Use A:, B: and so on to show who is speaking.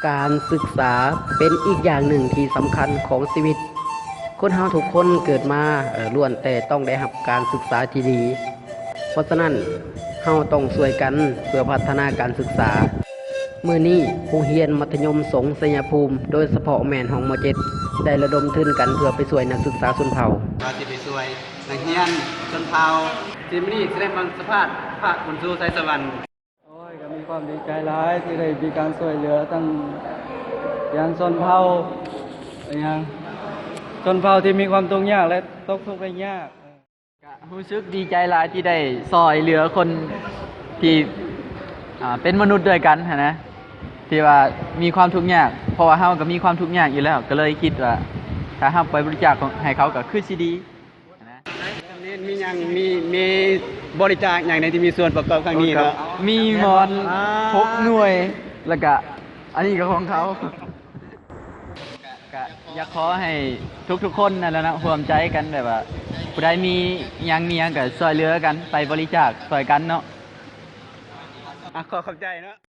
A: การศึกษาเป็นอีกอย่างหนึ่งที่สำคัญของชีวิตคนเฮาทุกคนเกิดมาล้วนแต่ต้องได้รับการศึกษาที่ดีเพราะฉะนั้นเฮาต้องช่วยกันเพื่อพัฒนาการศึกษามื้อนี้โรงเรียนมัธยมสงฆ์ชัยภูมิโดยเฉพาะแม่นของม .7 ได้ระดมทุนกันเพื่อไปช่วยนักศึกษาชนเผ่า
B: เราจะไปช่วยนักเรียนชนเผ่าทีมนี้แสดงความสามารถภาคบุญสู่ไสสวรรค์
C: โอ้ยก็มีความดีใจหลายที่ได้มีการช่วยเหลือทั้งอย่างชนเผ่าอย่างชนเผ่าที่มีความทุกข์ยากและตกทุกข์ได้ยาก
D: รู้สึกดีใจหลายที่ได้ซอยเหลือคนที่เป็นมนุษย์ด้วยกันนะที่ว่ามีความทุกข์ยากเพราะว่าเฮาก็มีความทุกข์ยากอยู่แล้วก็เลยคิดว่าถ้าเฮาไปบริจาคให้เขาก็คือสิดีนะ
B: มีอย่างมีบริจาคอย่างในที่มีส่วนประกอบครั้งนี้เนาะ
D: มีหมอน6หน่วยแล้วก็อันนี้ก็ของเขาก็อยากขอให้ทุกๆคนนั่นแหละนะร่วมใจกันแบบว่าผู้ใดมีหยังก็ช่วยเหลือกันไปบริจาคช่วยกันเนาะ
B: ขอบใจเนาะ